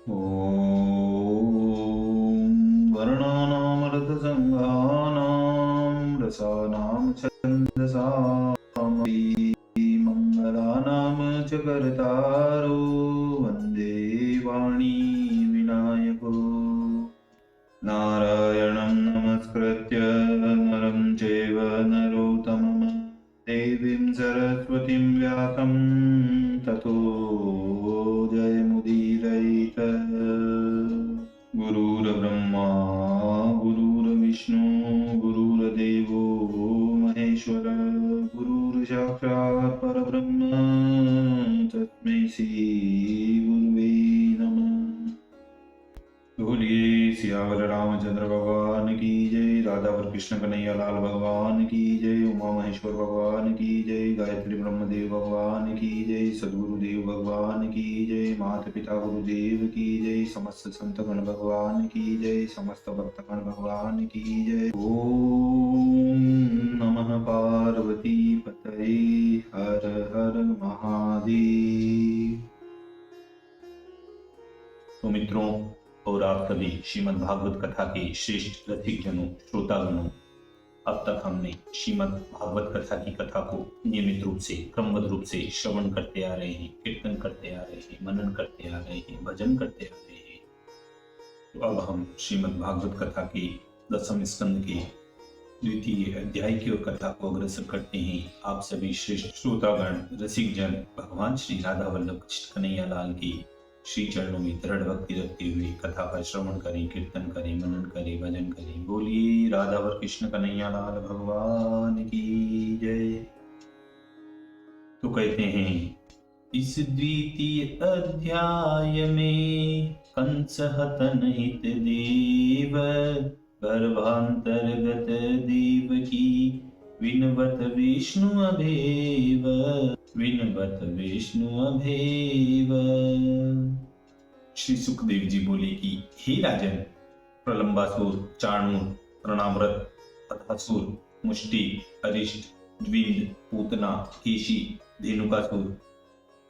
ॐ वर्णानां रथसङ्घानां रसानां छन्दसामपि मङ्गलानां च कर्तारो वन्दे वाणी विनायको नारायणं नमस्कृत्य नरं चैव नरोत्तमं देवीं सरस्वतीं व्यासं ततो जयमुदीरयेत्। गुरुर्ब्रह्मा गुरुर्विष्णु गुरुर्देवो महेश्वर गुरुर्साक्षात् परब्रह्म तस्मै श्री गुरुवे नमः। बोलिए सियावर रामचंद्र भगवान की जय, राधा और कृष्ण कन्हैया लाल भगवान की जय, उमा महेश्वर भगवान की जय, गायत्री ब्रह्मदेव भगवान की जय, सदगुरुदेव भगवान की जय, माता पिता गुरुदेव की जय, समस्त संतगण भगवान की जय, समस्त भक्तगण भगवान की जय। ओम नमः पार्वती पतये हर हर महादेव। तो मित्रों और आप सभी श्रीमद् भागवत कथा के श्रेष्ठ रसिक जनों, श्रोतागणों, अब तक हमने श्रीमद् भागवत कथा की कथा को नियमित रूप से क्रमबद्ध रूप से श्रवण करते आ रहे हैं, कीर्तन करते आ रहे हैं, मनन करते आ रहे हैं, भजन करते आ रहे हैं। तो अब हम श्रीमद् भागवत कथा के 10वें स्कंद के द्वितीय अध्याय की ओर कथा को अग्रसर करते हैं। आप सभी श्रेष्ठ श्रोतागण, रसिक जन भगवान श्री राधा वल्लभ कृष्ण कन्हैया लाल की श्री चरणों में दृढ़ भक्ति रखते हुए कथा का श्रवण करें, कीर्तन करें, मनन करें, भजन करें। बोलिए राधा और कृष्ण कन्हैया लाल भगवान की जय। तो कहते हैं, इस द्वितीय अध्याय में कंस हतन हित देव, गर्भांतर्गत देवकी विनवत विष्णु अभेव, विनवत विष्णु अभेव। श्री सुखदेव जी बोले कि हे राजन, प्रलंबासुर, चाणूर, प्रणाव्रत, अथासुर, मुष्टि, अरिष्ट, द्विंद, पूतना, केशी, धेनुकासुर,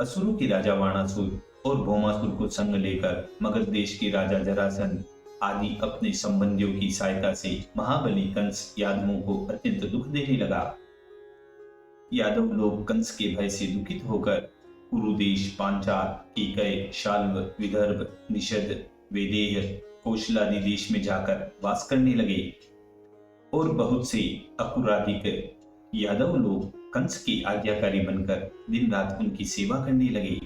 असुरों के राजा वाणासुर और भौमासुर को संग लेकर मगध देश के राजा जरासंध आदि अपने संबंधियों की सहायता से महाबली कंस यादवों को अत्यंत दुख देने लगा। यादव लोग कंस के भय से दुखित होकर कुरुदेश, पांचाल, केकय, शाल्व, विदर्भ, निषद, वेदेह, कौशलादि देश में जाकर वास करने लगे और बहुत से अकुराधिक यादव लोग कंस के आज्ञाकारी बनकर दिन रात उनकी सेवा करने लगे।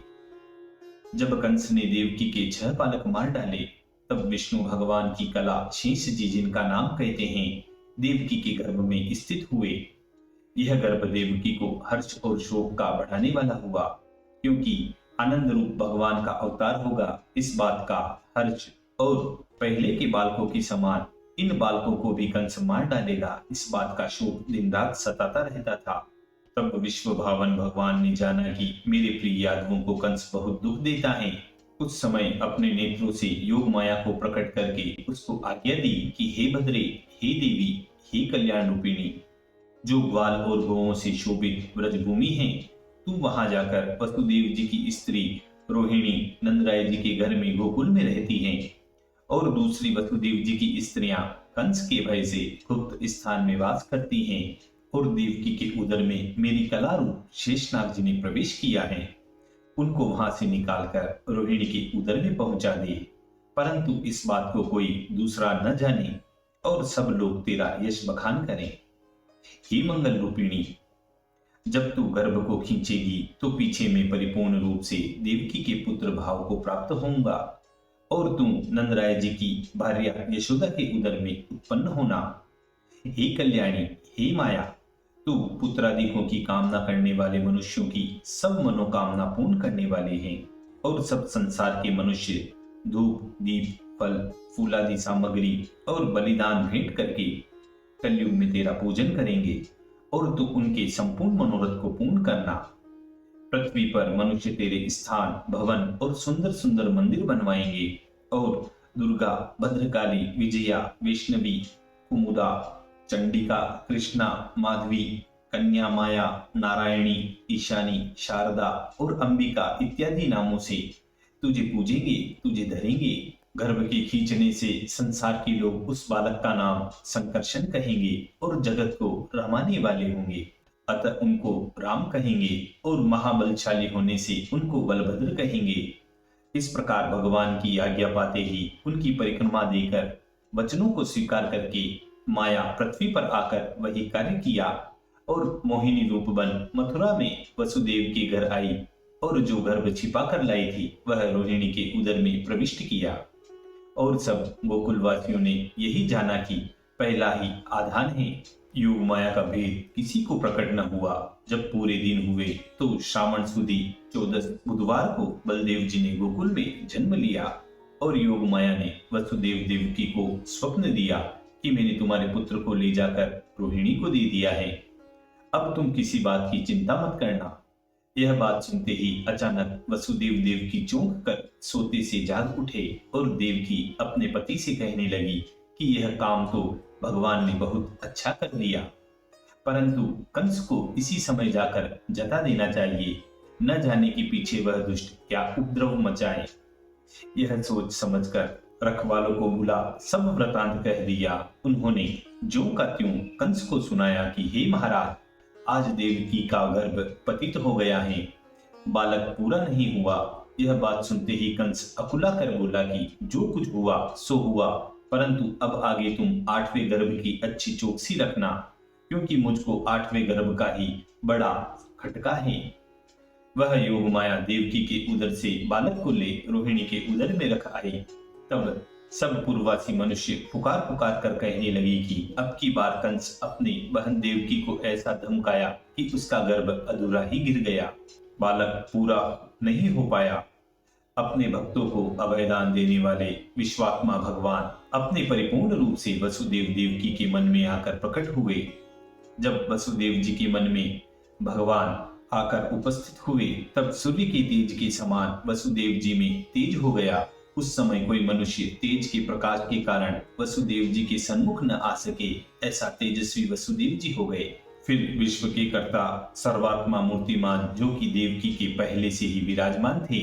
जब कंस ने देवकी के 6 बालक मार डाले, तब विष्णु भगवान की कला शेष जी, जिनका नाम कहते हैं, देवकी के गर्भ में स्थित हुए। यह गर्भ देवकी को हर्ष और शोक का बढ़ाने वाला हुआ, क्योंकि आनंद रूप भगवान का अवतार होगा, इस बात का हर्ष, और पहले के बालकों के समान इन बालकों को भी कंस मार डालेगा, इस बात का शोक दिन रात सताता रहता था। तब विश्व भावन भगवान ने जाना कि मेरे प्रिय यादवों को कंस बहुत दुख देता है। उस समय अपने नेत्रों से योग माया को प्रकट करके उसको आज्ञा दी कि हे भद्रे, हे देवी, हे कल्याण रूपिणी, जो ग्वाल और गौओं से शोभित व्रजभूमि है, तू वहां जाकर वसुदेव जी की स्त्री रोहिणी नंदराय जी के घर में गोकुल में रहती हैं, और दूसरी वसुदेव जी की स्त्रियां कंस के भय से गुप्त स्थान में वास करती हैं, और देवकी के उदर में मेरी कला रूप शेषनाग जी ने प्रवेश किया है। उनको वहां से निकालकर रोहिणी के उदर में पहुंचा दे, परंतु इस बात को कोई दूसरा न जाने और सब लोग तेरा यश बखान करें। हे मंगल रूपिणी, जब तू गर्भ को खींचेगी तो पीछे में परिपूर्ण रूप से देवकी के पुत्र भाव को प्राप्त होऊंगा, और तू नंदराय जी की भार्या यशोदा के उदर में उत्पन्न होना। हे कल्याणी, हे माया, तू पुत्रादिकों की कामना करने वाले मनुष्यों की सब मनोकामना पूर्ण करने वाले हैं, और सब संसार के मनुष्य धूप, दीप, फल, फूलादि सामग्री और बलिदान भेंट करके कलयुग में तेरा पूजन करेंगे, और तू उनके संपूर्ण मनोरथ को पूर्ण करना। पृथ्वी पर मनुष्य तेरे स्थान, भवन और सुंदर सुंदर मंदिर बनवाएंगे, और दुर्गा, भद्रकाली, विजया, वैष्णवी, कुमुदा, चंडिका, कृष्णा, माधवी, कन्या माया, नारायणी, ईशानी, शारदा और अंबिका इत्यादि नामों से तुझे पूजेंगे, तुझे धरेंगे। गर्भ के खींचने से संसार के लोग उस बालक का नाम संकर्षण कहेंगे और जगत को रमाने वाले होंगे, अतः उनको राम कहेंगे, और महाबलशाली होने से उनको बलभद्र कहेंगे। इस प्रकार भगवान की आज्ञा पाते ही उनकी परिक्रमा देकर वचनों को स्वीकार करके माया पृथ्वी पर आकर वही कार्य किया और मोहिनी रूप बन मथुरा में वसुदेव के घर आई, और जो गर्भ छिपा कर लाई थी वह रोहिणी के उदर में प्रविष्ट किया। और सब गोकुलवासियों ने यही जाना कि पहला ही आधान है। योग माया का भेद किसी को प्रकट न हुआ। जब पूरे दिन हुए तो श्रावण सुदी 14 बुधवार को बलदेव जी ने गोकुल में जन्म लिया, और योग माया ने वसुदेव देवकी को स्वप्न दिया कि मैंने तुम्हारे पुत्र को ले जाकर रोहिणी को दे दिया है, अब तुम किसी बात की चिंता मत करना। यह बात सुनते ही अचानक वसुदेव देवकी चौंक कर सोते से जाग उठे, और देवकी अपने पति से कहने लगी कि यह काम तो भगवान ने बहुत अच्छा कर दिया, परंतु कंस को इसी समय जाकर जता देना चाहिए, न जाने कि पीछे वह दुष्ट क्या उपद्रव मचाए। यह सोच समझकर रखवालों को बुला सब वृतांत कह दिया। उन्होंने ज्यों का त्यों कंस को सुनाया कि हे महाराज, आज देवकी का गर्भ पतित हो गया है, बालक पूरा नहीं हुआ। यह बात सुनते ही कंस अकुला कर बोला कि जो कुछ हुआ सो हुआ, परंतु अब आगे तुम 8वें गर्भ की अच्छी चौकसी रखना, क्योंकि मुझको 8वें गर्भ का ही बड़ा खटका है। वह योग माया देवकी के उदर से बालक को ले रोहिणी के उदर में रख आई। तब सब पूर्ववासी मनुष्य पुकार पुकार कर कहने लगे कि अब की बार कंस अपनी बहन देवकी को ऐसा धमकाया कि उसका गर्भ अधूरा ही गिर गया, बालक पूरा नहीं हो पाया। अपने भक्तों को अभयदान देने वाले विश्वात्मा भगवान अपने परिपूर्ण रूप से वसुदेव देवकी के मन में आकर प्रकट हुए। जब वसुदेव जी के मन में भगवान आकर उपस्थित हुए, तब सूर्य के तेज के समान वसुदेव जी में तेज हो गया। उस समय कोई मनुष्य तेज के प्रकाश के कारण वसुदेव जी के सन्मुख न आ सके, ऐसा तेजस्वी वसुदेव जी हो गए। फिर विश्व के कर्ता सर्वात्मा मूर्तिमान जो कि देवकी के पहले से ही विराजमान थे,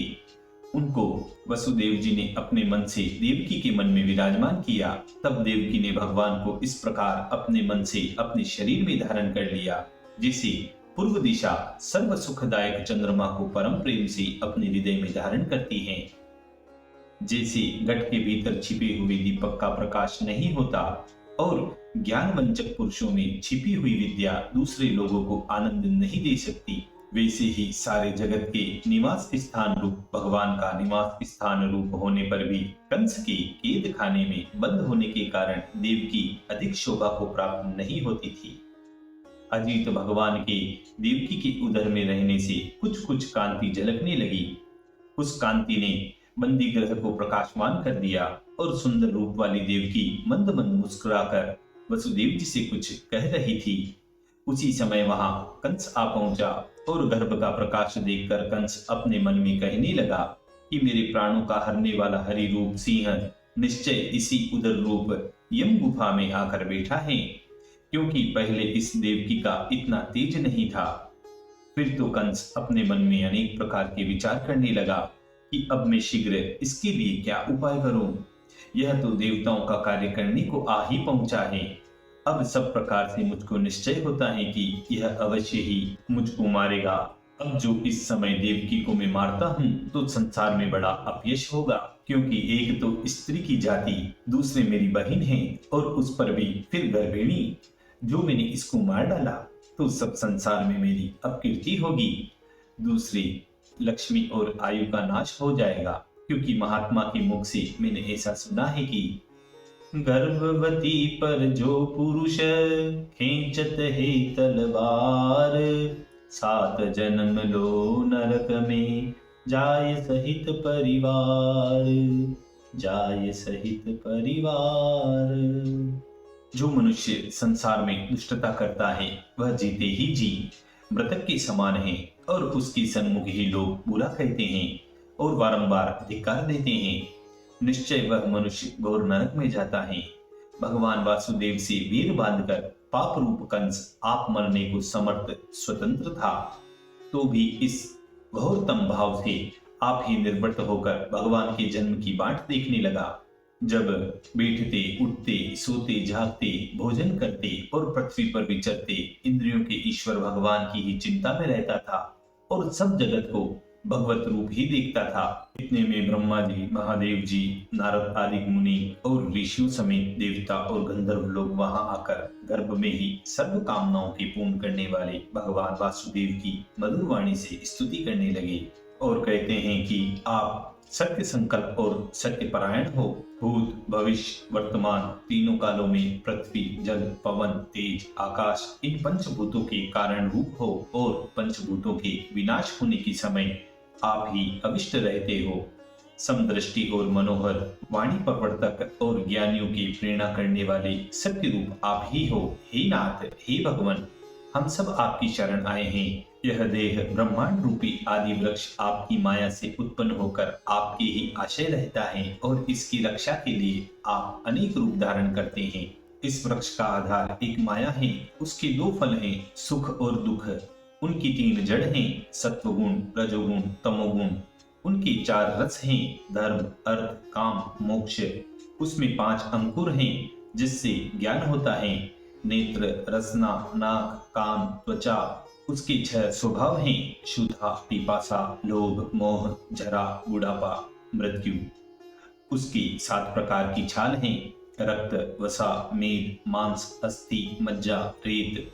उनको वसुदेव जी ने अपने मन से देवकी के मन में विराजमान किया। तब देवकी ने भगवान को इस प्रकार अपने मन से अपने शरीर में धारण कर लिया, जिसे पूर्व दिशा सर्व सुखदायक चंद्रमा को परम प्रेम से अपने हृदय में धारण करती है। जैसे घट के भीतर छिपे हुए दीपक का प्रकाश नहीं होता और ज्ञान वंचक पुरुषों में छिपी हुई विद्या दूसरे लोगों को आनंद नहीं दे सकती, वैसे ही सारे जगत के निवास स्थान रूप भगवान का निवास स्थान रूप होने पर भी कंस के कैद खाने में बंद होने के कारण देवकी अधिक शोभा को प्राप्त नहीं होती थी। अजीत भगवान के देवकी के उदर में रहने से कुछ कुछ कांति झलकने लगी। उस कांति ने बंदी ग्रह को प्रकाशमान कर दिया, और सुंदर रूप वाली देवकी मंद मंद मुस्कुराकर वसुदेव जी से कुछ कह रही थी। उसी समय वहां कंस आ पहुंचा, और गर्भ का प्रकाश देखकर कंस अपने मन में कहने लगा कि मेरे प्राणों का हरने वाला हरि रूप सिंह निश्चय इसी उदर रूप यम गुफा में आकर बैठा है, क्योंकि पहले इस देवकी का इतना तेज नहीं था। फिर तो कंस अपने मन में अनेक प्रकार के विचार करने लगा कि अब मैं शीघ्र इसके लिए क्या उपाय करूं। यह तो देवताओं का कार्य करने को आ ही पहुंचा है। अब सब प्रकार से मुझको निश्चय होता है कि यह अवश्य ही मुझको मारेगा। अब जो इस समय देवकी को मैं मारता हूं तो संसार में बड़ा अपयश होगा, क्योंकि एक तो स्त्री की जाति, दूसरे मेरी बहन है, और उस पर भी फिर गर्भिणी। जो मैंने इसको मार डाला तो सब संसार में मेरी अपकीर्ति होगी। दूसरी लक्ष्मी और आयु का नाश हो जाएगा, क्योंकि महात्मा के मुख से मैंने ऐसा सुना है कि गर्भवती पर जो पुरुष खींचत है तलवार, 7 जन्म लो नरक में जाय सहित परिवार, जाय सहित परिवार। जो मनुष्य संसार में दुष्टता करता है वह जीते ही जी मृतक के समान है, और उसके सन्मुख ही लोग बुरा कहते हैं और बारंबार धिक्कार देते हैं। निश्चय वह मनुष्य घोर नरक में जाता है। भगवान वासुदेव से वीर बांधकर पाप रूप कंस आप मरने को समर्थ स्वतंत्र था, तो भी इस घोरतम भाव से आप ही निर्वर्त होकर भगवान के जन्म की बाट देखने लगा। जब बैठते, उठते, सोते, जागते, भोजन करते और पृथ्वी पर विचरते इंद्रियों के ईश्वर भगवान की ही चिंता में रहता था और सब जगत को भगवत रूप ही देखता था। इतने में ब्रह्मा जी, महादेव जी, नारद आदि मुनि और ऋषियों समेत देवता और गंधर्व लोग वहां आकर गर्भ में ही सर्व कामनाओं के पूर्ण करने वाले भगवान वासुदेव की मधुर वाणी से स्तुति करने लगे और कहते हैं कि आप सत्य संकल्प और सत्य परायण हो। भूत, भविष्य, वर्तमान तीनों कालों में पृथ्वी, जल, पवन, तेज, आकाश इन पंचभूतों के कारण रूप हो और पंचभूतों के विनाश होने के समय आप ही अविष्ट रहते हो। समदृष्टि और मनोहर, वाणी प्रवर्तक और ज्ञानियों की प्रेरणा करने वाले सत्य रूप आप ही हो। हे नाथ, हे भगवान, हम सब आपकी शरण आए हैं। यह देह ब्रह्मांड रूपी आदि वृक्ष आपकी माया से उत्पन्न होकर आपके ही आशय रहता है और इसकी रक्षा के लिए आप अनेक रूप धारण करते हैं। इस वृक्ष का आधार एक माया है, उसके दो फल हैं, सुख और दुख। उनकी तीन जड़ हैं, सत्वगुण, रजोगुण, तमोगुण। उनके चार रस हैं, धर्म, अर्थ, काम, मोक्ष। उसमें 5 अंकुर हैं, जिससे ज्ञान होता है, नेत्र, रसना, नाक, कान, त्वचा। उसके 6 स्वभाव हैं, क्षुधा, पिपासा, लोभ, मोह, जरा, बुढ़ापा, मृत्यु। उसकी 7 प्रकार की छाल हैं, रक्त, वसा, मेद, मांस, अस्थि, मज्जा, रेत।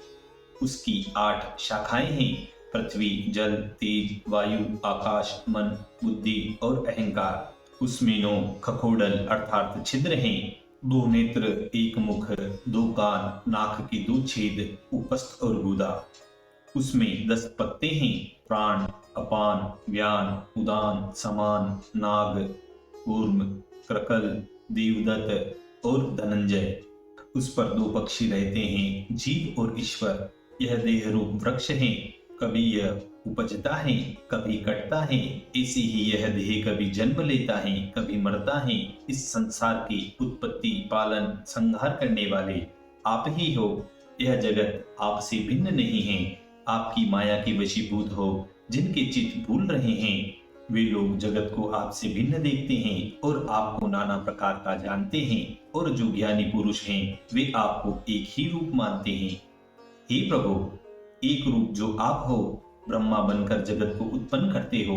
उसकी 8 शाखाएं हैं, पृथ्वी, जल, तेज, वायु, आकाश, मन, बुद्धि और अहंकार। उसमें 9 खखोडल अर्थात छिद्र हैं, 2 नेत्र, 1 मुख, 2 कान, नाक के 2 छेद, उपस्थ और गुदा। उसमें 10 पत्ते हैं, प्राण, अपान, व्यान, उदान, समान, नाग, कूर्म, क्रकल, देवदत्त और धनंजय। उस पर 2 पक्षी रहते हैं, जीव और ईश्वर। यह देह रूप वृक्ष है, कभी यह उपजता है, कभी कटता है। ऐसे ही यह देह कभी जन्म लेता है, कभी मरता है। इस संसार की उत्पत्ति, पालन, संहार करने वाले आप ही हो। यह जगत आपसे भिन्न नहीं है, आपकी माया के वशीभूत हो। जिनके चित्त भूल रहे हैं वे लोग जगत को आपसे भिन्न देखते हैं और आपको नाना प्रकार का जानते हैं, और जो ज्ञानी पुरुष हैं वे आपको एक ही रूप मानते हैं। हे प्रभु, एक रूप जो आप हो, ब्रह्मा बनकर जगत को उत्पन्न करते हो,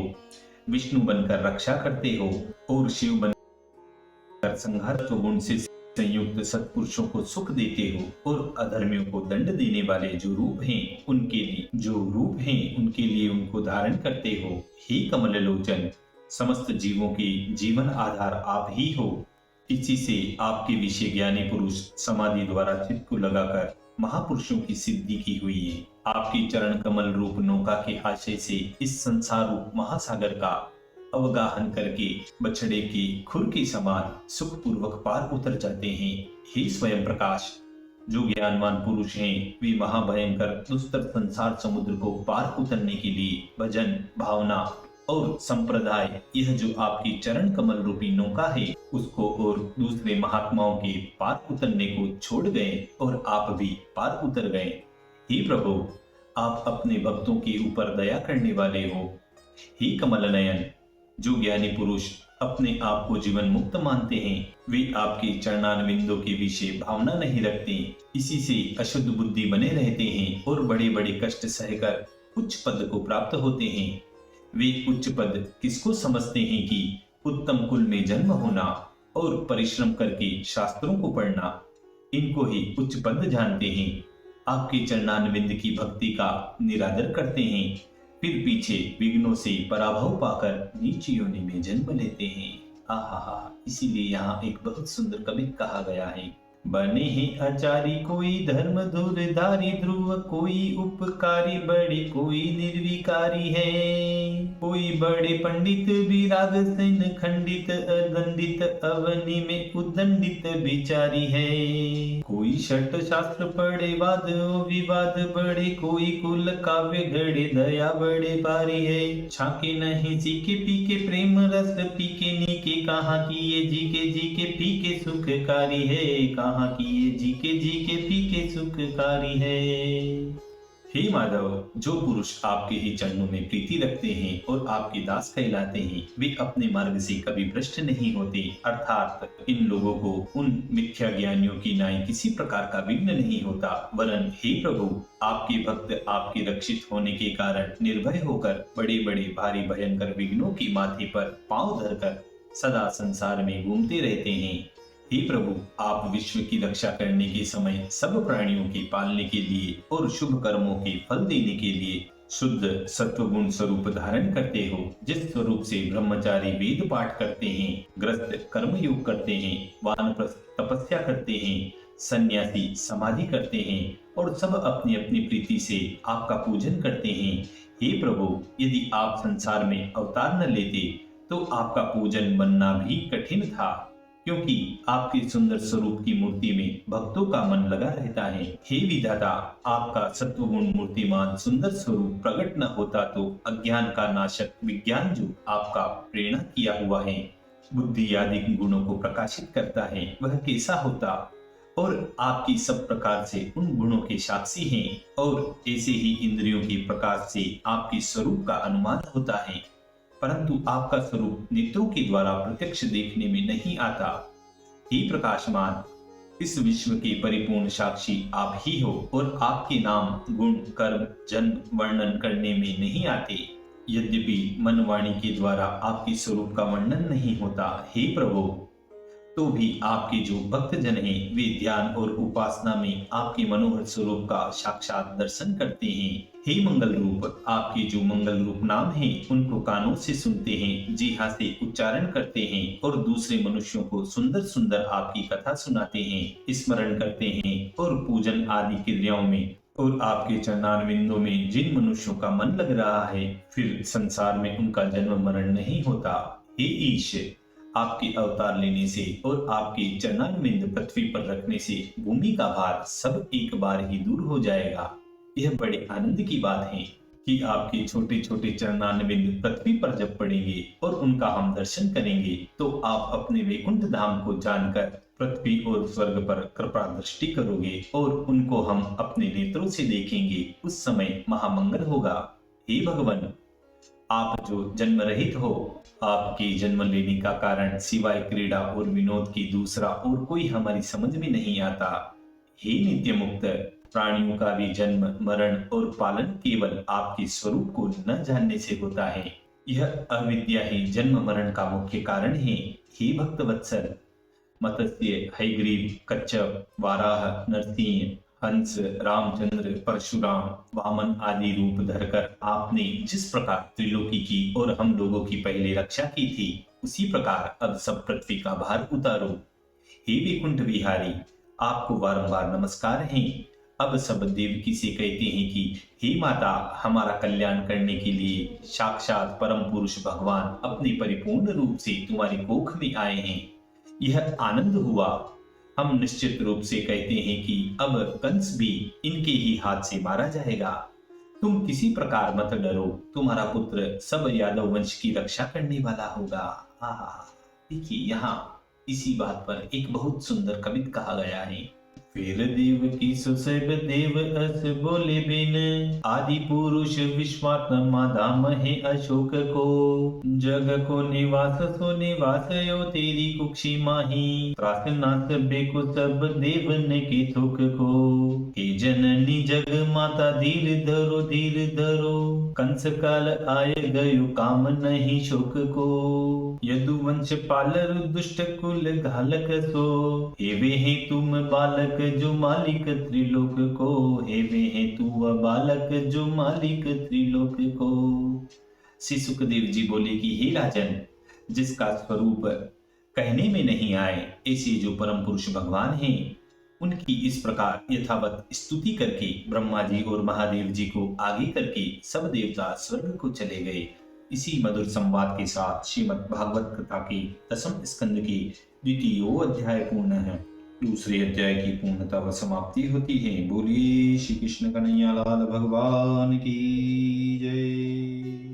विष्णु बनकर रक्षा करते हो और शिव बनकर संहार गुण से संयुक्त सत्पुरुषों को सुख देते हो और अधर्मियों को दंड देने वाले जो रूप हैं उनके लिए उनको धारण करते हो। हे कमल लोचन, समस्त जीवों के जीवन आधार आप ही हो। इसी से आपके विषय ज्ञानी पुरुष समाधि द्वारा चित्त को लगाकर महापुरुषों की सिद्धि की हुई है। आपके चरण कमल रूप नौका के आशय से इस संसार रूप महासागर का अवगाहन करके बछड़े के खुर के समान सुख पूर्वक पार उतर जाते हैं। हे स्वयं प्रकाश, जो ज्ञानवान पुरुष हैं वे महाभयंकर दुस्तर संसार समुद्र को पार उतरने के लिए भजन, भावना और संप्रदाय, यह जो आपकी चरण कमल रूपी नौका है, उसको और दूसरे महात्माओं के पार उतरने को छोड़ गए और आप भी पार उतर गए। हे प्रभु, आप अपने भक्तों के ऊपर दया करने वाले हो। हे कमल नयन, जो ज्ञानी पुरुष अपने आप को जीवन मुक्त मानते हैं वे आपके चरणारविंदों के विषय भावना नहीं रखते। इसी से अशुद्ध बुद्धि बने रहते हैं और बड़े बड़े कष्ट सहकर उच्च पद को प्राप्त होते हैं। वे उच्च पद किसको समझते हैं कि उत्तम कुल में जन्म होना और परिश्रम करके शास्त्रों को पढ़ना, इनको ही उच्च पद जानते हैं। आपके चरणारविंद की भक्ति का निरादर करते हैं, फिर पीछे विघ्नों से पराभव पाकर नीच योनि में जन्म लेते हैं। आहा, इसीलिए यहाँ एक बहुत सुंदर कवित कहा गया है, बने हैं आचारी कोई धर्म धुरधारी ध्रुव, कोई उपकारी बड़े कोई निर्विकारी है, कोई बड़े पंडित विराग सेन खंडित अदंडित अवनि में उदंडित विचारी है, कोई षट शास्त्र पढ़े वाद विवाद बड़े, कोई कुल काव्य घड़े दया बड़े पारी है, छाके नहीं सीखे पीके प्रेम रस पीके नीके, कहाँ किए जी के पीके सुखकारी है, कहाँ किए जी के पी के सुखकारी है। हे माधव, जो पुरुष आपके ही चरणों में प्रीति रखते हैं और आपके दास कहलाते हैं, वे अपने मार्ग से कभी भ्रष्ट नहीं होते। अर्थात इन लोगों को उन मिथ्या ज्ञानियों की नाई किसी प्रकार का विघ्न नहीं होता। वरन हे प्रभु, आपके भक्त आपके रक्षित होने के कारण निर्भय होकर बड़े बड़े भारी भयंकर विघ्नों के माथे पर पांव धरकर सदा संसार में घूमते रहते हैं। हे प्रभु, आप विश्व की रक्षा करने के समय सब प्राणियों के पालने के लिए और शुभ कर्मों के फल देने के लिए शुद्ध सत्वगुण स्वरूप धारण करते हो। जिस स्वरूप से ब्रह्मचारी वेद पाठ करते हैं, ग्रस्त कर्म योग करते हैं, वानप्रस्थ तपस्या करते हैं, सन्यासी समाधि करते हैं और सब अपनी अपनी प्रीति से आपका पूजन करते हैं। हे प्रभु, यदि आप संसार में अवतार न लेते तो आपका पूजन बनना भी कठिन था, क्योंकि आपके सुंदर स्वरूप की मूर्ति में भक्तों का मन लगा रहता है। हे विधाता, आपका सत्वगुण मूर्तिमान सुंदर स्वरूप प्रकट न होता तो अज्ञान का नाशक विज्ञान जो आपका प्रेरणा किया हुआ है, बुद्धि आदि गुणों को प्रकाशित करता है, वह कैसा होता। और आपकी सब प्रकार से उन गुणों के साक्षी हैं और ऐसे ही इंद्रियों के प्रकाश से आपके स्वरूप का अनुमान होता है, परंतु आपका स्वरूप नेत्रों के द्वारा प्रत्यक्ष देखने में नहीं आता। हे प्रकाशमान, इस विश्व के परिपूर्ण साक्षी आप ही हो और आपके नाम गुण कर्म जन्म वर्णन करने में नहीं आते। यद्यपि मन वाणी के द्वारा आपके स्वरूप का वर्णन नहीं होता, हे प्रभु, तो भी आपके जो भक्त जन हैं वे ध्यान और उपासना में आपके मनोहर स्वरूप का साक्षात दर्शन करते हैं। हे मंगल रूप, आपके जो मंगल रूप नाम हैं उनको कानों से सुनते हैं, जीहा से उच्चारण करते हैं और दूसरे मनुष्यों को सुंदर सुंदर आपकी कथा सुनाते हैं, स्मरण करते हैं और पूजन आदि क्रियाओं में और आपके चरणारविंदों में जिन मनुष्यों का मन लग रहा है, फिर संसार में उनका जन्म मरण नहीं होता। हे ईश, आपके अवतार लेने से और आपके चरणारविंद पृथ्वी पर रखने से भूमि का भार सब एक बार ही दूर हो जाएगा। यह बड़े आनंद की बात है कि आपके छोटे छोटे चरणारविंद पृथ्वी पर जब पड़ेंगे और उनका हम दर्शन करेंगे तो आप अपने वैकुंठ धाम को जानकर पृथ्वी और स्वर्ग पर कृपा दृष्टि करोगे और उनको हम अपने नेत्रों से देखेंगे। उस समय महामंगल होगा। हे भगवान, आप जो जन्म रहित हो, आपके जन्म लेने का कारण सिवाय क्रीड़ा और विनोद की दूसरा और कोई हमारी समझ में नहीं आता। हे नित्य मुक्त, प्राणियों का भी जन्म मरण और पालन केवल आपके स्वरूप को न जानने से होता है। यह अविद्या ही जन्म मरण का मुख्य कारण है। हे भक्त वत्सल, मत्स्य, हयग्रीव, कच्छप, वाराह, नरसिंह, हंस, रामचंद्र, परशुराम, वामन आदि रूप धरकर आपने जिस प्रकार त्रिलोकी की और हम लोगों की पहले रक्षा की थी, उसी प्रकार अब सब पृथ्वी का भार उतारो। हे वैकुंठ विहारी, आपको बारंबार नमस्कार है। अब सब देवकी से कहते हैं कि हे माता, हमारा कल्याण करने के लिए साक्षात परम पुरुष भगवान अपने परिपूर्ण रूप से तुम्हारी कोख में आए हैं। यह आनंद हुआ। हम निश्चित रूप से कहते हैं कि अब कंस भी इनके ही हाथ से मारा जाएगा। तुम किसी प्रकार मत डरो, तुम्हारा पुत्र सब यादव वंश की रक्षा करने वाला होगा। देखिए, यहाँ इसी बात पर एक बहुत सुंदर कवित कहा गया है। फिर देव की सुसैब देव अस बोले बिन, आदि पुरुष विश्वात्मा धाम है अशोक को। जग को निवास सो निवास यो तेरी कुक्षी माही, त्रास नाथ बेको सब देव ने के थोक को। हे जननी जग माता धीर धरो, कंस काल आय गयो काम नहीं शोक को। यदुवंश पालर दुष्ट कुल घालक सो, हे वे हैं तुम बालक जो मालिक त्रिलोक को। हे वे हैं तू बालक जो मालिक त्रिलोक को। श्री सुखदेव जी बोले कि हे राजन, जिसका स्वरूप कहने में नहीं आए, ऐसे जो परम पुरुष भगवान हैं, उनकी इस प्रकार यथावत स्तुति करके ब्रह्मा जी और महादेव जी को आगे करके सब देवता स्वर्ग को चले गए। इसी मधुर संवाद के साथ श्रीमद् भागवत कथा के 10वें स्कंद की द्वितीय अध्याय पूर्ण है। दूसरे अध्याय की पूर्णता व समाप्ति होती है। बोलिए श्री कृष्ण कन्हैया लाल भगवान की जय।